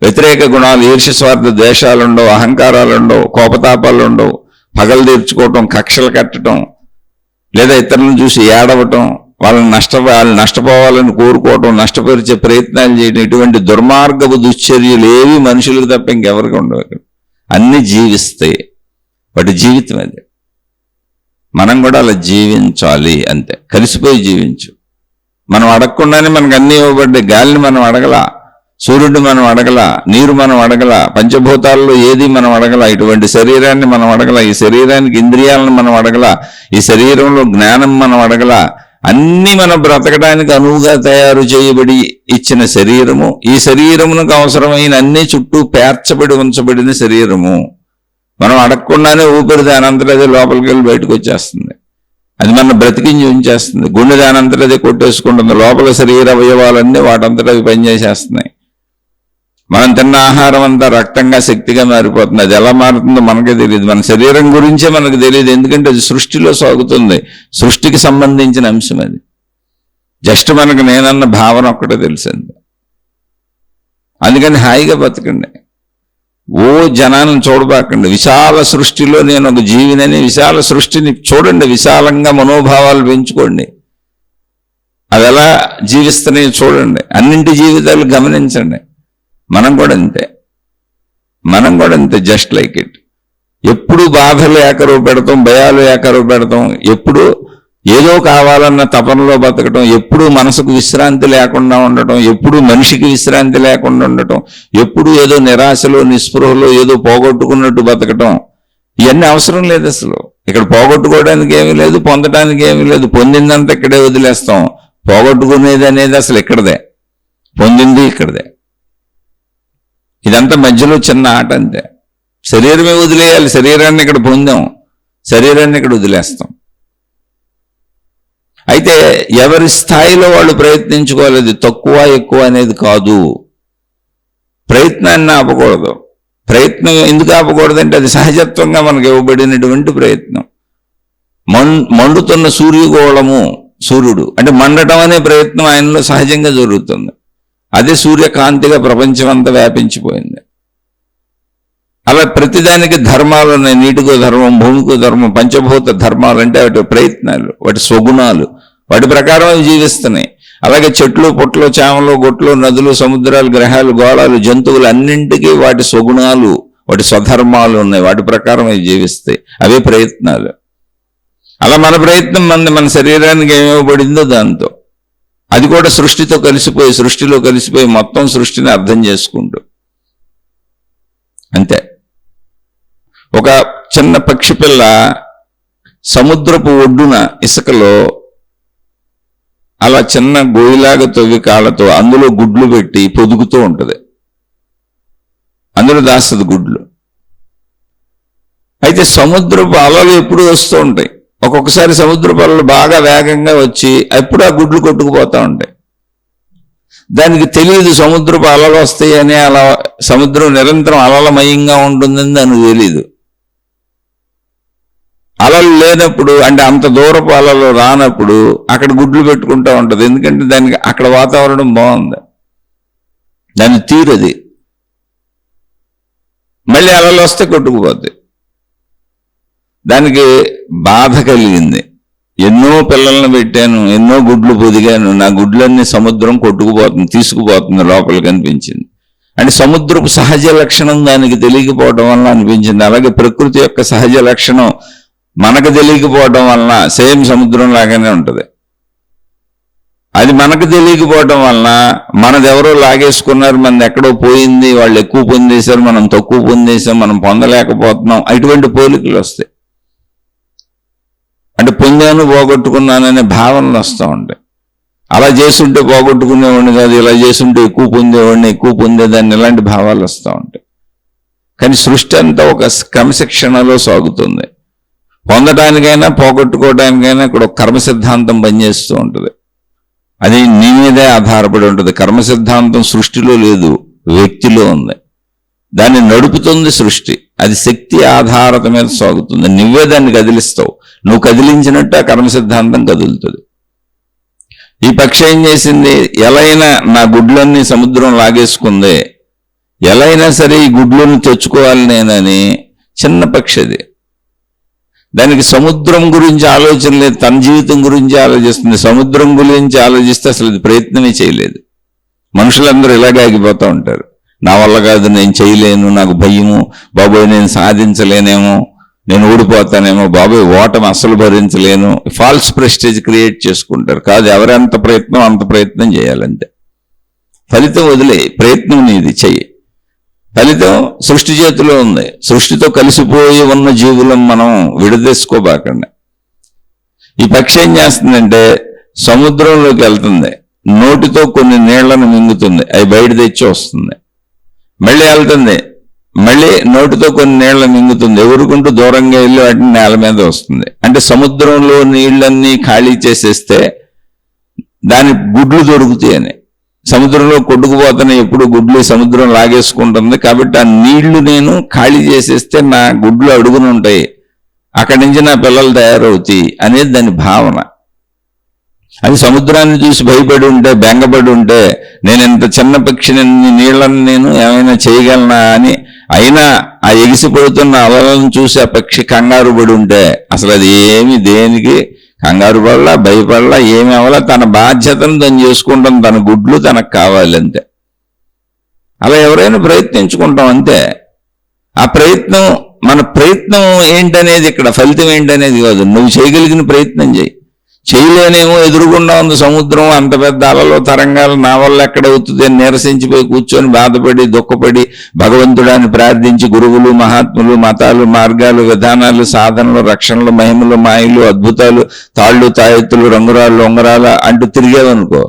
వ్యతిరేక గుణాలు, ఈర్ష్య, స్వార్థ, ద్వేషాలు ఉండవు, అహంకారాలు ఉండవు, కోపతాపాలు ఉండవు, పగలు తీర్చుకోవటం, కక్షలు కట్టడం, లేదా ఇతరులను చూసి ఏడవటం, వాళ్ళని నష్టపోవాలని కోరుకోవటం, నష్టపరిచే ప్రయత్నాలు చేయడం, ఇటువంటి దుర్మార్గపు దుశ్చర్యలు ఏవి మనుషులకు తప్ప ఇంకెవరికి ఉండవు. అన్నీ జీవిస్తాయి. వాటి జీవితం అది. మనం కూడా అలా జీవించాలి అంతే. కలిసిపోయి జీవించు. మనం అడగకుండానే మనకు అన్నీ ఇవ్వబడ్డాయి. గాలిని మనం అడగల, సూర్యుడిని మనం అడగల, నీరు మనం అడగల, పంచభూతాల్లో ఏది మనం అడగల, ఇటువంటి శరీరాన్ని మనం అడగల, ఈ శరీరానికి ఇంద్రియాలను మనం అడగల, ఈ శరీరంలో జ్ఞానం మనం అడగల. అన్ని మనం బ్రతకడానికి అనువుగా తయారు చేయబడి ఇచ్చిన శరీరము, ఈ శరీరమునకు అవసరమైన అన్ని చుట్టూ పేర్చబడి ఉంచబడిన శరీరము. మనం అడగకుండానే ఊపిరి దానంతట అదే లోపలికి వెళ్ళి బయటకు వచ్చేస్తుంది. అది మన బ్రతికించి ఉంచేస్తుంది. గుండె దానంతట అదే కొట్టేసుకుంటుంది. లోపల శరీర అవయవాలన్నీ వాటంతట అవి పనిచేసేస్తున్నాయి. మనం తిన్న ఆహారం అంతా రక్తంగా, శక్తిగా మారిపోతుంది. అది ఎలా మారుతుందో మనకే తెలియదు. మన శరీరం గురించే మనకు తెలియదు. ఎందుకంటే అది సృష్టిలో సాగుతుంది. సృష్టికి సంబంధించిన అంశం అది. జస్ట్ మనకు నేనన్న భావన ఒక్కటే తెలిసింది. అందుకని హాయిగా బతకండి. ఓ జనాలను చూడబాకండి, విశాల సృష్టిలో నేను ఒక జీవినని విశాల సృష్టిని చూడండి, విశాలంగా మనోభావాలు పెంచుకోండి, అవి ఎలా జీవిస్తున్నాయో చూడండి, అన్నింటి జీవితాలు గమనించండి. మనం కూడా అంతే, జస్ట్ లైక్ ఇట్. ఎప్పుడు బాధలు ఏకరువు పెడతాం, భయాలు ఏకరువు పెడతాం, ఎప్పుడు ఏదో కావాలన్న తపనలో బతకటం, ఎప్పుడు మనసుకు విశ్రాంతి లేకుండా ఉండటం, ఎప్పుడు మనిషికి విశ్రాంతి లేకుండా ఉండటం, ఎప్పుడు ఏదో నిరాశలో నిస్పృహలో ఏదో పోగొట్టుకున్నట్టు బతకటం, ఇవన్నీ అవసరం లేదు. అసలు ఇక్కడ పోగొట్టుకోవడానికి ఏమీ లేదు, పొందడానికి ఏమీ లేదు. పొందిందంతా ఇక్కడే వదిలేస్తాం. పోగొట్టుకునేది అనేది అసలు ఇక్కడదే, పొందింది ఇక్కడదే. ఇదంతా మధ్యలో చిన్న ఆట అంతే. శరీరమే వదిలేయాలి, శరీరాన్ని ఇక్కడ పొందాం, శరీరాన్ని ఇక్కడ వదిలేస్తాం. అయితే ఎవరి స్థాయిలో వాళ్ళు ప్రయత్నించుకోవాలి, తక్కువ ఎక్కువ అనేది కాదు. ప్రయత్నాన్ని ఆపకూడదు. ప్రయత్నం ఎందుకు ఆపకూడదంటే అది సహజత్వంగా మనకు ఇవ్వబడినటువంటి ప్రయత్నం. మండుతున్న సూర్యుడు అంటే మండటం అనే ప్రయత్నం ఆయనలో సహజంగా జరుగుతుంది. అదే సూర్యకాంతిగా ప్రపంచం అంతా వ్యాపించిపోయింది. అలా ప్రతిదానికి ధర్మాలు ఉన్నాయి. నీటికో ధర్మం, భూమికో ధర్మం, పంచభూత ధర్మాలు అంటే వాటి ప్రయత్నాలు, వాటి స్వగుణాలు, వాటి ప్రకారం అవి జీవిస్తున్నాయి. అలాగే చెట్లు, పుట్లు, చేమలు, గుట్లు, నదులు, సముద్రాలు, గ్రహాలు, గోళాలు, జంతువులు అన్నింటికీ వాటి స్వగుణాలు, వాటి స్వధర్మాలు ఉన్నాయి. వాటి ప్రకారం అవి జీవిస్తాయి. అవే ప్రయత్నాలు. అలా మన ప్రయత్నం మన శరీరానికి ఏమివ్వబడిందో దాంతో, అది కూడా సృష్టిలో కలిసిపోయి మొత్తం సృష్టిని అర్థం చేసుకుంటూ అంతే. ఒక చిన్న పక్షి పిల్ల సముద్రపు ఒడ్డున ఇసుకలో అలా చిన్న గోయిలాగా తవ్వి కాళ్ళతో అందులో గుడ్లు పెట్టి పొదుగుతూ ఉంటుంది. అందులో దాస్తుంది గుడ్లు. అయితే సముద్రపు అలలు ఎప్పుడు వస్తూ ఉంటాయి. ఒక్కొక్కసారి సముద్రపు అలలు బాగా వేగంగా వచ్చి ఎప్పుడు ఆ గుడ్లు కొట్టుకుపోతూ ఉంటాయి. దానికి తెలియదు సముద్రపు అలలు వస్తాయని, అలా సముద్రం నిరంతరం అలలమయంగా ఉంటుందని దానికి తెలియదు. అలలు లేనప్పుడు, అంటే అంత దూరపు అలలు రానప్పుడు అక్కడ గుడ్లు పెట్టుకుంటూ ఉంటుంది. ఎందుకంటే దానికి అక్కడ వాతావరణం బాగుంది, దాని తీరది. మళ్ళీ అలలు వస్తే కొట్టుకుపోద్ది. దానికి బాధ కలిగింది. ఎన్నో పిల్లలను పెట్టాను, ఎన్నో గుడ్లు పొదిగాను, నా గుడ్లన్నీ సముద్రం కొట్టుకుపోతుంది, తీసుకుపోతుంది లోపలికి అనిపించింది. అంటే సముద్రపు సహజ లక్షణం దానికి తెలియకపోవడం వలన అనిపించింది. అలాగే ప్రకృతి యొక్క సహజ లక్షణం మనకు తెలియకపోవడం వలన సేమ్ సముద్రం లాగానే ఉంటుంది. అది మనకు తెలియకపోవడం వలన మనది ఎవరో లాగేసుకున్నారు, మనది ఎక్కడో పోయింది, వాళ్ళు ఎక్కువ పొందేశారు, మనం తక్కువ పొందేశాం, మనం పొందలేకపోతున్నాం, ఇటువంటి పోలికలు వస్తాయి. అంటే పొందాను పోగొట్టుకున్నాననే భావనలు వస్తూ ఉంటాయి. అలా చేస్తుంటే పోగొట్టుకునేవాడిని కాదు, ఇలా చేస్తుంటే ఎక్కువ పొందేవాడిని, ఎక్కువ పొందేదాన్ని, ఇలాంటి భావాలు వస్తూ ఉంటాయి. కానీ సృష్టి అంతా ఒక క్రమశిక్షణలో సాగుతుంది. పొందడానికైనా పోగొట్టుకోవడానికైనా ఇక్కడ ఒక కర్మ సిద్ధాంతం పనిచేస్తూ ఉంటుంది. అది నీ మీదే ఆధారపడి ఉంటుంది. కర్మ సిద్ధాంతం సృష్టిలో లేదు, వ్యక్తిలో ఉంది. దాన్ని నడుపుతుంది సృష్టి. అది శక్తి ఆధారత మీద సాగుతుంది. నువ్వే దాన్ని కదిలిస్తావు. నువ్వు కదిలించినట్టు ఆ కర్మ సిద్ధాంతం కదులుతుంది. ఈ పక్షి ఏం చేసింది? ఎలైనా నా గుడ్లన్నీ సముద్రం లాగేసుకుంది, ఎలైనా సరే ఈ గుడ్లను తెచ్చుకోవాలి నేనని చిన్న పక్షి అది. దానికి సముద్రం గురించి ఆలోచన లేదు, తన జీవితం గురించి ఆలోచిస్తుంది. సముద్రం గురించి ఆలోచిస్తే అసలు అది ప్రయత్నమే చేయలేదు. మనుషులందరూ ఇలాగే ఆగిపోతూ ఉంటారు. నా వల్ల కాదు, నేను చేయలేను, నాకు భయము, బాబోయ్ నేను సాధించలేనేమో, నేను ఓడిపోతానేమో, బాబోయ్ ఓటమి అస్సలు భరించలేను, ఫాల్స్ ప్రెస్టేజ్ క్రియేట్ చేసుకుంటారు. కాదు, ఎవరెంత ప్రయత్నం అంత ప్రయత్నం చేయాలంతే. ఫలితం వదిలే, ప్రయత్నం నీది చెయ్యి. ఫలితం సృష్టి చేతిలో ఉంది. సృష్టితో కలిసిపోయి ఉన్న జీవులను మనం విడదీసుకోబాకండి. ఈ పక్షి ఏం చేస్తుందంటే సముద్రంలోకి వెళ్తుంది, నోటితో కొన్ని నీళ్లను మింగుతుంది, అవి బయట తెచ్చి వస్తుంది, మళ్ళీ వెళ్తుంది, మళ్ళీ నోటితో కొన్ని నీళ్లను మింగుతుంది, ఎగురుకుంటూ దూరంగా వెళ్ళి వాటిని నేల మీద వస్తుంది. అంటే సముద్రంలో నీళ్లన్నీ ఖాళీ చేసేస్తే దాని గుడ్లు దొరుకుతాయని. సముద్రంలో కొట్టుకుపోతానే ఎప్పుడు గుడ్లు సముద్రం లాగేసుకుంటుంది. కాబట్టి ఆ నీళ్లు నేను ఖాళీ చేసేస్తే నా గుడ్లు అడుగున ఉంటాయి, అక్కడి నుంచి నా పిల్లలు తయారవుతాయి అనేది దాని భావన. అది సముద్రాన్ని చూసి భయపడి ఉంటే, బెంగపడి ఉంటే, నేను ఇంత చిన్న పక్షిని నీళ్ళని నేను ఏమైనా చేయగలనా అని, అయినా ఆ ఎగిసిపడుతున్న అలలను చూసి ఆ పక్షి కంగారు పడి ఉంటే అసలు అది ఏమి దేనికి కంగారు పడలా, భయపడలా, ఏమి అవ్వాలా, తన బాధ్యతను తను చేసుకుంటాం, తన గుడ్లు తనకు కావాలి అంతే. అలా ఎవరైనా ప్రయత్నించుకుంటాం అంతే. ఆ ప్రయత్నం, మన ప్రయత్నం ఏంటనేది ఇక్కడ ఫలితం ఏంటనేది కాదు, నువ్వు చేయగలిగిన ప్రయత్నం చేయి. చేయలేనేమో, ఎదురుగుండా ఉంది సముద్రం, అంత పెద్ద అలలో తరంగాలు, నా వల్ల ఎక్కడవుతుంది అని నీరసించిపోయి కూర్చొని బాధపడి దుఃఖపడి భగవంతుడాన్ని ప్రార్థించి గురువులు, మహాత్ములు, మతాలు, మార్గాలు, విధానాలు, సాధనలు, రక్షణలు, మహిమలు, మాయలు, అద్భుతాలు, తాళ్ళు, తాయెత్తులు, రంగురాళ్ళు, ఉంగరాలు అంటూ తిరిగేవనుకో,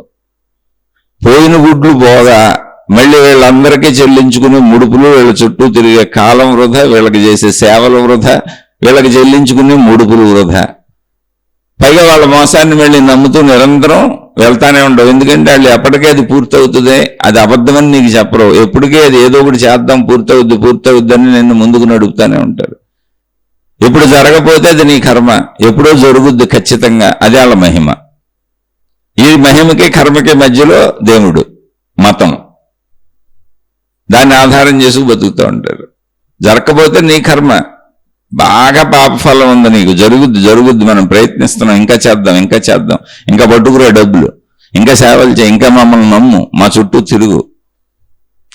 పోయిన గుడ్లు పోగా మళ్ళీ వీళ్ళందరికీ చెల్లించుకుని ముడుపులు, వీళ్ళ చుట్టూ తిరిగే కాలం వృధా, వీళ్ళకి చేసే సేవలు వృధా, వీళ్ళకి చెల్లించుకుని ముడుపులు వృధా. పైగా వాళ్ళ మోసాన్ని మళ్ళీ నమ్ముతూ నిరంతరం వెళ్తానే ఉండవు. ఎందుకంటే వాళ్ళు ఎప్పటికే అది పూర్తవుతుంది, అది అబద్ధమని నీకు చెప్పరు. ఎప్పటికే అది ఏదో ఒకటి చేద్దాం, పూర్తవుద్ది అని నిన్ను ముందుకు నడుపుతానే ఉంటారు. ఎప్పుడు జరగపోతే అది నీ కర్మ, ఎప్పుడో జరుగుద్ది ఖచ్చితంగా, అది వాళ్ళ మహిమ. ఈ మహిమకి కర్మకి మధ్యలో దేవుడు, మతం, దాన్ని ఆధారం చేసి బతుకుతూ ఉంటారు. జరగకపోతే నీ కర్మ, బాగా పాపఫలం ఉంది నీకు, జరుగుద్ది, మనం ప్రయత్నిస్తున్నాం, ఇంకా చేద్దాం, ఇంకా పట్టుకురా డబ్బులు, ఇంకా సేవలు చేయి, ఇంకా మమ్మల్ని నమ్ము, మా చుట్టూ తిరుగు,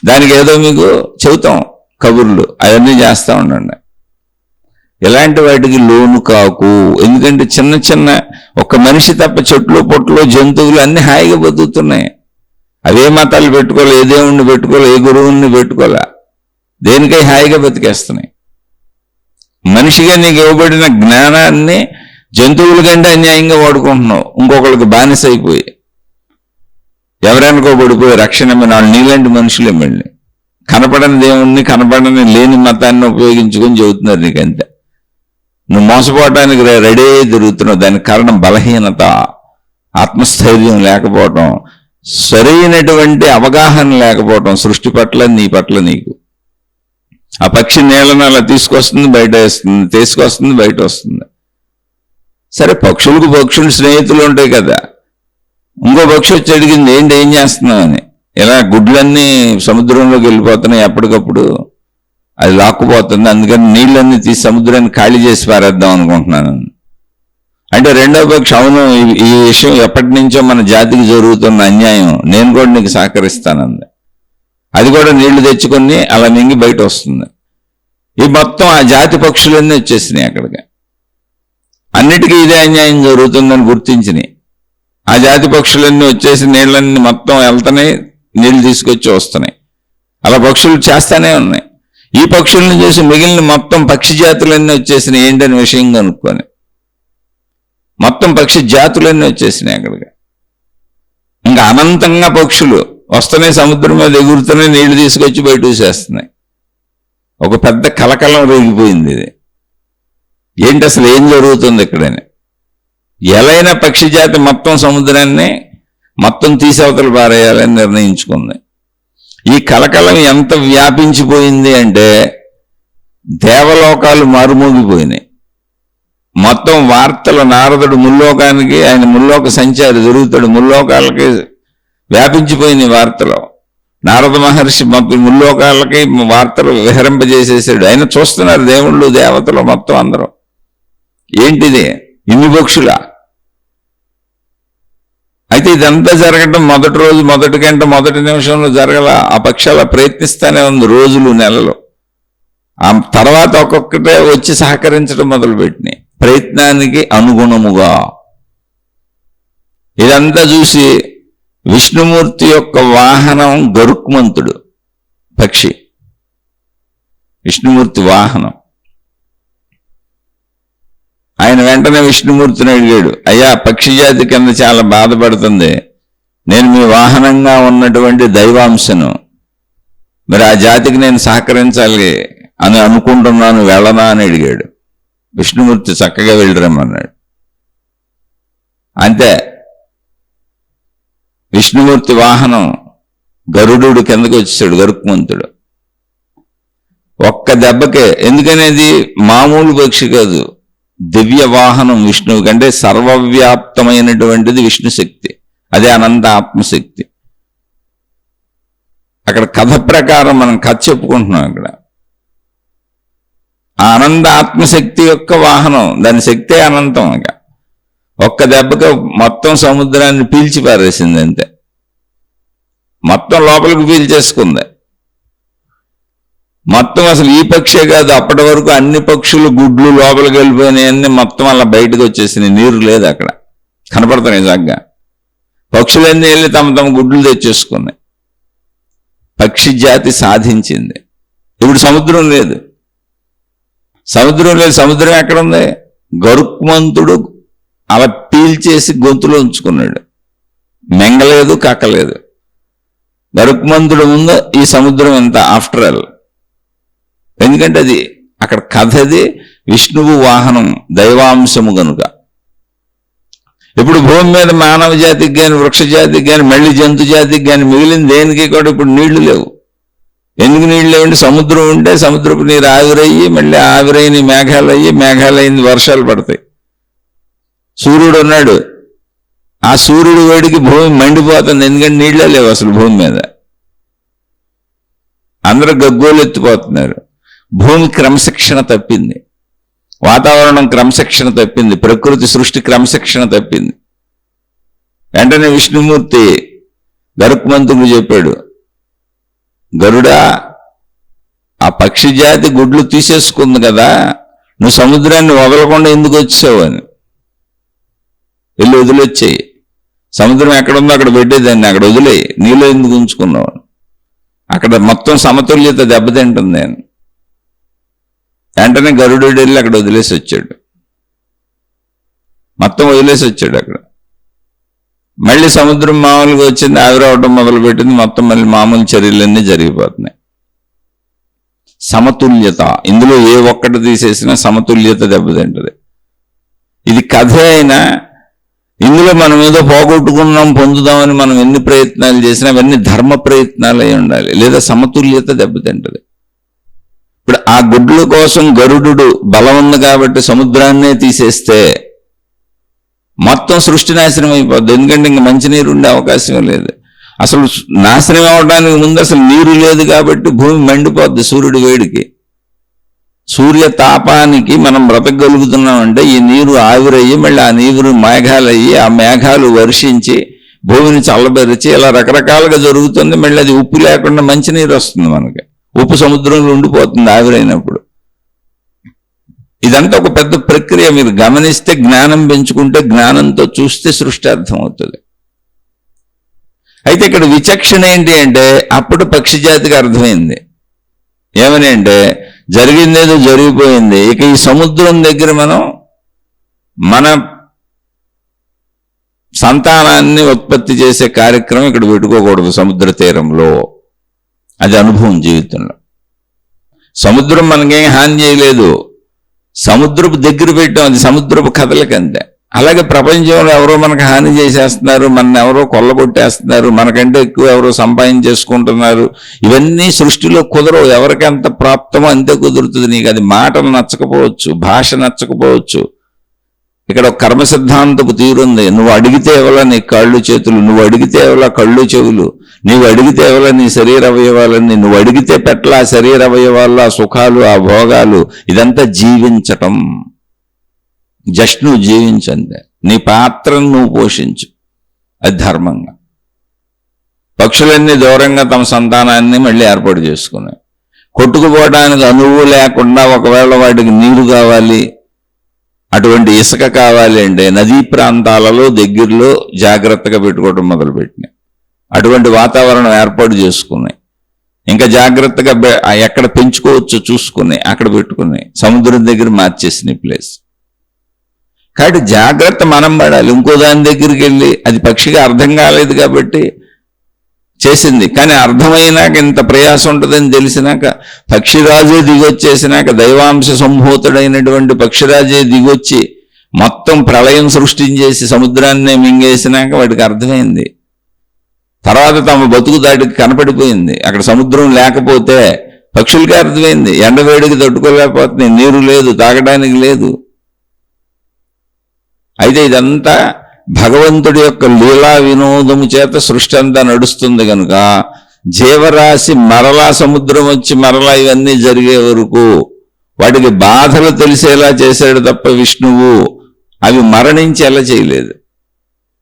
దానికి ఏదో మీకు చెబుతాం కబుర్లు, అవన్నీ చేస్తూ ఉండండి. ఇలాంటి వాటికి లోను కాకు. ఎందుకంటే చిన్న చిన్న ఒక మనిషి తప్ప చెట్లు, పొట్లు, జంతువులు అన్ని హాయిగా బతుకుతున్నాయి. అవే మతాలు పెట్టుకోలే, ఏ దేవుణ్ణి పెట్టుకోలే, ఏ గురువుని పెట్టుకోలే, దేనికై హాయిగా బతికేస్తున్నాయి. మనిషిగా నీకు ఇవ్వబడిన జ్ఞానాన్ని జంతువుల కంటే అన్యాయంగా వాడుకుంటున్నావు, ఇంకొకరికి బానిస అయిపోయి, ఎవరెనుకోబడిపోయి రక్షణ వాళ్ళు నీలాంటి మనుషులే. మళ్ళీ కనపడని దేవుణ్ణి, కనపడని లేని మతాన్ని ఉపయోగించుకొని చెబుతున్నారు నీకంతే. నువ్వు మోసపోవటానికి రెడీ అయ్యి తిరుగుతున్నావు. దానికి కారణం బలహీనత, ఆత్మస్థైర్యం లేకపోవటం, సరైనటువంటి అవగాహన లేకపోవటం సృష్టి పట్ల, నీ పట్ల నీకు. ఆ పక్షి నీళ్ళను అలా తీసుకొస్తుంది, బయట వేస్తుంది, తీసుకొస్తుంది, బయట వస్తుంది. సరే, పక్షులు స్నేహితులు ఉంటాయి కదా. ఇంకో పక్షి వచ్చి అడిగింది, ఏం చేస్తున్నావు అని. ఇలా గుడ్లన్నీ సముద్రంలోకి వెళ్ళిపోతున్నాయి, ఎప్పటికప్పుడు అది లాక్కుపోతుంది, అందుకని నీళ్ళన్నీ తీసి సముద్రాన్ని ఖాళీ చేసి పారేద్దాం అనుకుంటున్నాను. అంటే రెండో పక్షి, అవును, ఈ విషయం ఎప్పటి నుంచో మన జాతికి జరుగుతున్న అన్యాయం, నేను కూడా నీకు సహకరిస్తానంది. అది కూడా నీళ్లు తెచ్చుకొని అలా మింగి బయట వస్తుంది. ఈ మొత్తం ఆ జాతి పక్షులన్నీ వచ్చేసినాయి అక్కడికి. అన్నిటికీ ఇదే అన్యాయం జరుగుతుందని గుర్తించినాయి. ఆ జాతి పక్షులన్నీ వచ్చేసి నీళ్ళన్నీ మొత్తం వెళ్తున్నాయి, నీళ్లు తీసుకొచ్చి వస్తున్నాయి. అలా పక్షులు చేస్తానే ఉన్నాయి. ఈ పక్షుల్ని చూసి మిగిలిన మొత్తం పక్షి జాతులన్నీ వచ్చేసినాయి. ఏంటని విషయం కనుక్కొని మొత్తం పక్షి జాతులన్నీ వచ్చేసినాయి అక్కడికి. ఇంకా అనంతంగా పక్షులు వస్తున్నాయి, సముద్రం మీద ఎగురుతున్నాయి, నీళ్లు తీసుకొచ్చి బయట చూసేస్తున్నాయి. ఒక పెద్ద కలకలం రేగిపోయింది. ఇది ఏంటి, అసలు ఏం జరుగుతుంది ఇక్కడని. ఎలైన పక్షి జాతి మొత్తం సముద్రాన్ని మొత్తం తీసవతలు పారేయాలని నిర్ణయించుకుంది. ఈ కలకలం ఎంత వ్యాపించిపోయింది అంటే దేవలోకాలు మారుమోగిపోయినాయి. మొత్తం వార్తలు, నారదుడు ముల్లోకానికి, ఆయన ముల్లోక సంచారి జరుగుతాడు, ముల్లోకాలకి వ్యాపించిపోయినాయి వార్తలు. నారద మహర్షి మొత్తం ముల్లోకాలకి వార్తలు విహరింపజేసేసాడు. ఆయన చూస్తున్నారు దేవుళ్ళు, దేవతలు మొత్తం అందరూ. ఏంటిది, ఇన్ని పక్షులా? అయితే ఇదంతా జరగటం మొదటి రోజు, మొదటి గంట, మొదటి నిమిషంలో జరగల. ఆ పక్షాల ప్రయత్నిస్తానే ఉంది రోజులు, నెలలు. ఆ తర్వాత ఒక్కొక్కటే వచ్చి సహకరించడం మొదలుపెట్టినాయి ప్రయత్నానికి అనుగుణముగా. ఇదంతా చూసి విష్ణుమూర్తి యొక్క వాహనం గరుక్మంతుడు పక్షి, విష్ణుమూర్తి వాహనం. ఆయన వెంటనే విష్ణుమూర్తిని అడిగాడు, అయ్యా, పక్షి జాతి కింద చాలా బాధపడుతుంది, నేను మీ వాహనంగా ఉన్నటువంటి దైవాంశను, మరి ఆ జాతికి నేను సహకరించాలి అని అనుకుంటున్నాను, వెళ్ళనా అని అడిగాడు. విష్ణుమూర్తి చక్కగా వెళ్ళరమన్నాడు. అంతే, విష్ణుమూర్తి వాహనం గరుడు కిందకి వచ్చేసాడు, గరుక్మంతుడు. ఒక్క దెబ్బకే, ఎందుకనేది మామూలు పక్షి కాదు, దివ్య వాహనం విష్ణువు కంటే సర్వవ్యాప్తమైనటువంటిది విష్ణు శక్తి, అదే అనంత ఆత్మశక్తి. అక్కడ కథ ప్రకారం మనం కథ చెప్పుకుంటున్నాం. అక్కడ ఆ అనంత ఆత్మశక్తి యొక్క వాహనం, దాని శక్తే అనంతం. ఇక ఒక్క దెబ్బకి మొత్తం సముద్రాన్ని పీల్చి పారేసింది అంతే, మొత్తం లోపలికి పీల్చేసుకుంది. మొత్తం అసలు ఈ పక్షే కాదు, అప్పటి వరకు అన్ని పక్షులు గుడ్లు లోపలికి వెళ్ళిపోయినాయన్నీ మొత్తం అలా బయటకు వచ్చేసినాయి. నీరు లేదు అక్కడ, కనపడుతున్నాయి నిజంగా. పక్షులన్నీ వెళ్ళి తమ తమ గుడ్లు తెచ్చేసుకున్నాయి. పక్షి జాతి సాధించింది. ఇప్పుడు సముద్రం లేదు, సముద్రం లేదు. సముద్రం ఎక్కడుంది? గరుక్మంతుడు అలా పీల్చేసి గొంతులో ఉంచుకున్నాడు. మెంగలేదు, కక్కలేదు. గరుక్మంతుడు ముందు ఈ సముద్రం ఎంత ఆఫ్టర్ ఆల్. ఎందుకంటే అది అక్కడ కథది విష్ణువు వాహనం, దైవాంశము గనుక. ఇప్పుడు భూమి మీద మానవ జాతికి కానీ, వృక్ష జాతికి కానీ, మళ్ళీ జంతు జాతికి కానీ మిగిలిన దేనికి కూడా ఇప్పుడు నీళ్లు లేవు. ఎందుకు నీళ్ళు లేవంటే సముద్రం ఉంటే సముద్రపు నీరు ఆవిరయ్యి, మళ్ళీ ఆవిరైన మేఘాలు అయ్యి, మేఘాలైంది వర్షాలు పడతాయి. సూర్యుడు ఉన్నాడు, ఆ సూర్యుడు వేడికి భూమి మండిపోతుంది. ఎందుకంటే నీళ్ళే లేవు అసలు భూమి మీద. అందరూ గగ్గోలు ఎత్తిపోతున్నారు. భూమి క్రమశిక్షణ తప్పింది, వాతావరణం క్రమశిక్షణ తప్పింది, ప్రకృతి సృష్టి క్రమశిక్షణ తప్పింది. వెంటనే విష్ణుమూర్తి గరుక్మంతుడు చెప్పాడు, గరుడా, ఆ పక్షి జాతి గుడ్లు తీసేసుకుంది కదా, నువ్వు సముద్రాన్ని వదలకుండా ఎందుకు వచ్చావు అని. వెళ్ళి వదిలొచ్చేయి, సముద్రం ఎక్కడుందో అక్కడ పెట్టేదాన్ని, అక్కడ వదిలేయి, నీలో ఎందుకు ఉంచుకున్నావు. అక్కడ మొత్తం సమతుల్యత దెబ్బతింటుంది అని. వెంటనే గరుడు వెళ్ళి అక్కడ వదిలేసి వచ్చాడు, మొత్తం వదిలేసి వచ్చాడు అక్కడ. మళ్ళీ సముద్రం మామూలుగా వచ్చింది, ఆవిరవడం మొదలుపెట్టింది. మొత్తం మళ్ళీ మామూలు చర్యలన్నీ జరిగిపోతున్నాయి. సమతుల్యత, ఇందులో ఏ ఒక్కటి తీసేసినా సమతుల్యత దెబ్బతింటది. ఇది కథే అయినా ఇందులో మనం ఏదో పోగొట్టుకున్నాం, పొందుదామని మనం ఎన్ని ప్రయత్నాలు చేసినా అవన్నీ ధర్మ ప్రయత్నాలు అయి ఉండాలి, లేదా సమతుల్యత దెబ్బతింటది. ఇప్పుడు ఆ గుడ్ల కోసం గరుడు బలం ఉంది కాబట్టి సముద్రాన్నే తీసేస్తే మొత్తం సృష్టి నాశనం అయిపోద్ది. ఎందుకంటే ఇంక మంచినీరు ఉండే అవకాశం లేదు. అసలు నాశనం అవడానికి ముందు అసలు నీరు లేదు కాబట్టి భూమి మండిపోద్ది సూర్యుడి వేడికి. సూర్య తాపానికి మనం బ్రతకగలుగుతున్నామంటే ఈ నీరు ఆవిరయ్యి, మళ్ళీ ఆ నీరు మేఘాలయ్యి, ఆ మేఘాలు వర్షించి భూమిని చల్లబరిచి ఇలా రకరకాలుగా జరుగుతుంది. మళ్ళీ అది ఉప్పు లేకుండా మంచినీరు వస్తుంది మనకి. ఉప్పు సముద్రంలో ఉండిపోతుంది ఆవిరైనప్పుడు. ఇదంతా ఒక పెద్ద ప్రక్రియ. మీరు గమనిస్తే, జ్ఞానం పెంచుకుంటే, జ్ఞానంతో చూస్తే సృష్టి అర్థమవుతుంది. అయితే ఇక్కడ విచక్షణ ఏంటి అంటే, అప్పుడు పక్షి జాతికి అర్థమైంది. ఏమని అంటే, జరిగిందేదో జరిగిపోయింది, ఇక ఈ సముద్రం దగ్గర మనం మన సంతానాన్ని ఉత్పత్తి చేసే కార్యక్రమం ఇక్కడ పెట్టుకోకూడదు సముద్ర తీరంలో. అది అనుభవం జీవితంలో. సముద్రం మనకేం హాని చేయలేదు, సముద్రపు దగ్గర పెట్టాం, అది సముద్రపు కథలకంతే. అలాగే ప్రపంచంలో ఎవరో మనకు హాని చేసేస్తున్నారు, మన ఎవరో కొల్లగొట్టేస్తున్నారు, మనకంటే ఎక్కువ ఎవరో సంపాదించేసుకుంటున్నారు. ఇవన్నీ సృష్టిలో కుదరవు. ఎవరికి ఎంత ప్రాప్తమో అంతే కుదురుతుంది. నీకు అది మాటలు నచ్చకపోవచ్చు, భాష నచ్చకపోవచ్చు. ఇక్కడ ఒక కర్మ సిద్ధాంతపు తీరుంది. నువ్వు అడిగితే ఎవలా నీ కాళ్ళు చేతులు, నువ్వు అడిగితే ఎవలా కళ్ళు చెవులు, నువ్వు అడిగితే ఎవలా నీ శరీర అవయవాలన్నీ, నువ్వు అడిగితే పెట్ల ఆ శరీర అవయవాల్లో ఆ సుఖాలు, ఆ భోగాలు. ఇదంతా జీవించటం. జస్ట్ నువ్వు జీవించంతే, నీ పాత్రను నువ్వు పోషించు, అది ధర్మంగా. పక్షులన్నీ దూరంగా తమ సంతానాన్ని మళ్ళీ ఏర్పాటు చేసుకున్నాయి. కొట్టుకుపోవడానికి అనువు లేకుండా ఒకవేళ వాటికి నీరు కావాలి, అటువంటి ఇసుక కావాలి అంటే నదీ ప్రాంతాలలో దగ్గరలో జాగ్రత్తగా పెట్టుకోవడం మొదలుపెట్టినాయి. అటువంటి వాతావరణం ఏర్పాటు చేసుకున్నాయి. ఇంకా జాగ్రత్తగా ఎక్కడ పెంచుకోవచ్చో చూసుకుని అక్కడ పెట్టుకున్నాయి. సముద్రం దగ్గర మార్చేసినాయి ప్లేస్. కాబట్టి జాగ్రత్త మనం పడాలి. ఇంకో దాని దగ్గరికి వెళ్ళి, అది పక్షిగా అర్థం కాలేదు కాబట్టి చేసింది, కానీ అర్థమైనాక ఇంత ప్రయాసం ఉంటుందని తెలిసినాక, పక్షిరాజే దిగొచ్చేసినాక, దైవాంశ సంభూతుడైనటువంటి పక్షిరాజే దిగొచ్చి మొత్తం ప్రళయం సృష్టించేసి సముద్రాన్నే మింగేసినాక వాడికి అర్థమైంది. తర్వాత తమ బతుకు దాటికి కనపడిపోయింది. అక్కడ సముద్రం లేకపోతే పక్షులకే అర్థమైంది, ఎండవేడికి తట్టుకోలేకపోతుంది, నీరు లేదు, తాగడానికి లేదు. అయితే ఇదంతా భగవంతుడి యొక్క లీలా వినోదము చేత సృష్టి అంతా నడుస్తుంది కనుక జీవరాశి మరలా సముద్రం వచ్చి మరలా ఇవన్నీ జరిగే వరకు వాటికి బాధలు తెలిసేలా చేశాడు తప్ప విష్ణువు అవి మరణించి ఎలా చేయలేదు.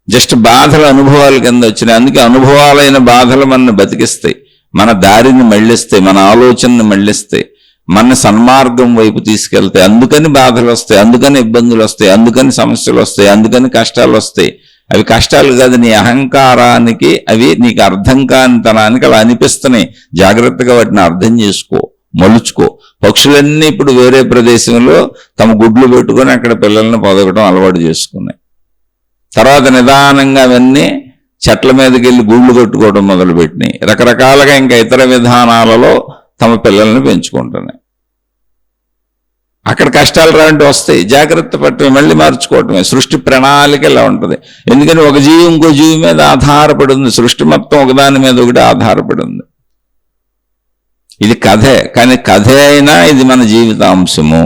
జస్ట్ బాధల అనుభవాల కింద వచ్చినాయి. అందుకే అనుభవాలైన బాధలు మనల్ని బతికిస్తాయి, మన దారిని మళ్ళిస్తాయి, మన ఆలోచనని మళ్ళిస్తాయి, మన సన్మార్గం వైపు తీసుకెళ్తాయి. అందుకని బాధలు వస్తాయి, అందుకని ఇబ్బందులు వస్తాయి, అందుకని సమస్యలు వస్తాయి, అందుకని కష్టాలు వస్తాయి. అవి కష్టాలు కాదు, నీ అహంకారానికి, అవి నీకు అర్థం కానితనానికి అలా అనిపిస్తున్నాయి. జాగ్రత్తగా వాటిని అర్థం చేసుకో, మలుచుకో. పక్షులన్నీ ఇప్పుడు వేరే ప్రదేశంలో తమ గుడ్లు పెట్టుకొని అక్కడ పిల్లల్ని పొదగటం అలవాటు చేసుకున్నాయి. తర్వాత నిదానంగా అవన్నీ చెట్ల మీదకి వెళ్ళి గూళ్ళు కట్టుకోవడం మొదలుపెట్టినాయి. రకరకాలుగా ఇంకా ఇతర విధానాలలో తమ పిల్లల్ని పెంచుకుంటున్నాయి. అక్కడ కష్టాలు రాంటి వస్తాయి, జాగ్రత్త పట్టమే, మళ్ళీ మార్చుకోవటమే. సృష్టి ప్రణాళిక ఇలా ఉంటుంది. ఎందుకని ఒక జీవి ఇంకో జీవి మీద ఆధారపడి ఉంది. సృష్టి మొత్తం ఒకదాని మీద ఒకటి ఆధారపడి ఉంది. ఇది కథే, కానీ కథే అయినా ఇది మన జీవితాంశము.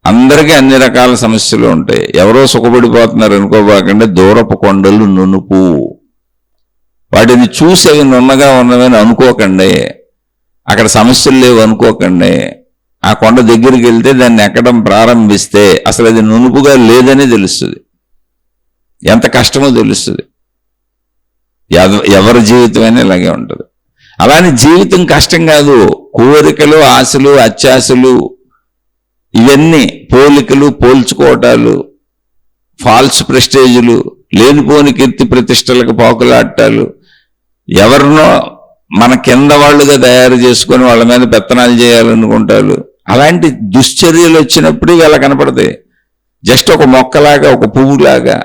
అందరికీ అన్ని రకాల సమస్యలు ఉంటాయి. ఎవరో సుఖపడిపోతున్నారు అనుకోబాకంటే దూరపు కొండలు నునుపు. వాటిని చూసి అవి నున్నగా ఉన్నవని అనుకోకండి, అక్కడ సమస్యలు లేవు అనుకోకండి. ఆ కొండ దగ్గరికి వెళ్తే దాన్ని ఎక్కడం ప్రారంభిస్తే అసలు అది నునుపుగా లేదని తెలుస్తుంది, ఎంత కష్టమో తెలుస్తుంది. ఎవరి జీవితమైనా ఇలాగే ఉంటుంది. అలానే జీవితం కష్టం కాదు. కోరికలు, ఆశలు, అత్యాశలు, ఇవన్నీ పోలికలు, పోల్చుకోవటాలు, ఫాల్స్ ప్రెస్టేజులు, లేనిపోని కీర్తి ప్రతిష్టలకు పాకులాటాలు, ఎవరినో మన కింద వాళ్ళుగా తయారు చేసుకొని వాళ్ళ మీద పెత్తనాలు చేయాలనుకుంటారు. అలాంటి దుశ్చర్యలు వచ్చినప్పుడు ఇలా కనపడతాయి. జస్ట్ ఒక మొక్కలాగా, ఒక పువ్వులాగా,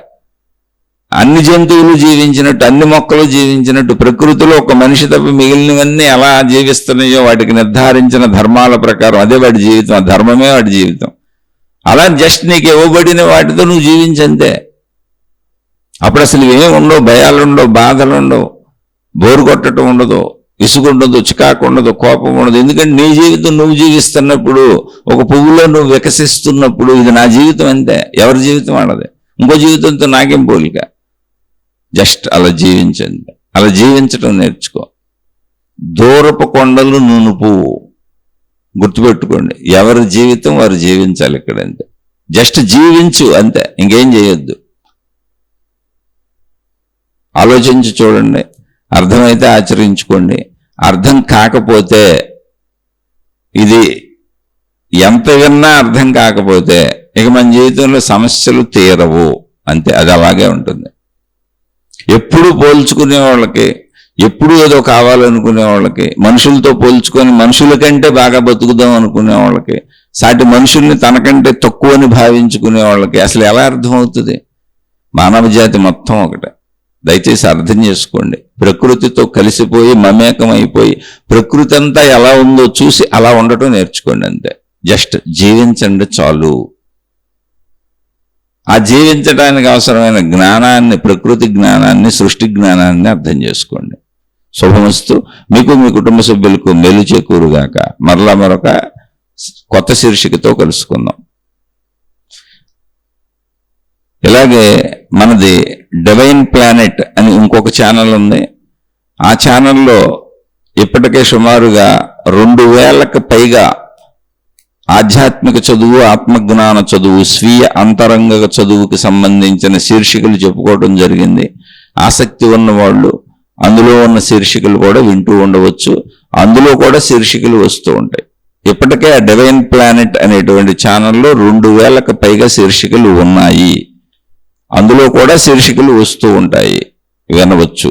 అన్ని జంతువులు జీవించినట్టు, అన్ని మొక్కలు జీవించినట్టు ప్రకృతిలో ఒక మనిషి తప్ప మిగిలినవన్నీ ఎలా జీవిస్తున్నాయో వాటికి నిర్ధారించిన ధర్మాల ప్రకారం అదే వాడి జీవితం, ఆ ధర్మమే వాడి జీవితం. అలా జస్ట్ నీకు ఇవ్వబడిన వాటితో నువ్వు జీవించంతే. అప్పుడు అసలు ఏమి ఉండవు, భయాలు ఉండవు, బాధలు ఉండవు, బోరు కొట్టడం ఉండదు, విసుగుండదు, చికాకు ఉండదు, కోపం ఉండదు. ఎందుకంటే నీ జీవితం నువ్వు జీవిస్తున్నప్పుడు, ఒక పువ్వులో నువ్వు వికసిస్తున్నప్పుడు ఇది నా జీవితం అంతే, ఎవరి జీవితం ఆడదే. ఇంకో జీవితంతో నాకేం పోలిక. జస్ట్ అలా జీవించండి, అలా జీవించడం నేర్చుకో. దూరపు కొండలు నునుపు, గుర్తుపెట్టుకోండి. ఎవరి జీవితం వారు జీవించాలి ఇక్కడ అంతే. జస్ట్ జీవించు అంతే, ఇంకేం చేయొద్దు. ఆలోచించి చూడండి, అర్థమైతే ఆచరించుకోండి. అర్థం కాకపోతే, ఇది ఎంత విన్నా అర్థం కాకపోతే ఇక మన జీవితంలో సమస్యలు తీరవు అంతే. అది అలాగే ఉంటుంది. ఎప్పుడు పోల్చుకునే వాళ్ళకి, ఎప్పుడు ఏదో కావాలనుకునే వాళ్ళకి, మనుషులతో పోల్చుకొని మనుషుల కంటే బాగా బతుకుదాం అనుకునే వాళ్ళకి, సాటి మనుషుల్ని తనకంటే తక్కువని భావించుకునే వాళ్ళకి అసలు ఎలా అర్థమవుతుంది? మానవ జాతి మొత్తం ఒకటే. దయచేసి అర్థం చేసుకోండి. ప్రకృతితో కలిసిపోయి మమేకం అయిపోయి ప్రకృతి అంతా ఎలా ఉందో చూసి అలా ఉండటం నేర్చుకోండి అంతే. జస్ట్ జీవించండి చాలు. ఆ జీవించడానికి అవసరమైన జ్ఞానాన్ని, ప్రకృతి జ్ఞానాన్ని, సృష్టి జ్ఞానాన్ని అర్థం చేసుకోండి. శుభమస్తు. మీకు, మీ కుటుంబ సభ్యులకు మేలు చేకూరుగాక. మరలా మరొక కొత్త శీర్షికతో కలుసుకుందాం. ఇలాగే మనది డివైన్ ప్లానెట్ అని ఇంకొక ఛానల్ ఉంది. ఆ ఛానల్లో ఇప్పటికే సుమారుగా 2000కు పైగా ఆధ్యాత్మిక చదువు, ఆత్మజ్ఞాన చదువు, స్వీయ అంతరంగ చదువుకి సంబంధించిన శీర్షికలు చెప్పుకోవడం జరిగింది. ఆసక్తి ఉన్న వాళ్ళు అందులో ఉన్న శీర్షికలు కూడా వింటూ ఉండవచ్చు. అందులో కూడా శీర్షికలు వస్తూ ఉంటాయి. ఇప్పటికే ఆ డివైన్ ప్లానెట్ అనేటువంటి ఛానల్లో 2000కు పైగా శీర్షికలు ఉన్నాయి. అందులో కూడా శీర్షికలు వస్తూ ఉంటాయి, వినవచ్చు.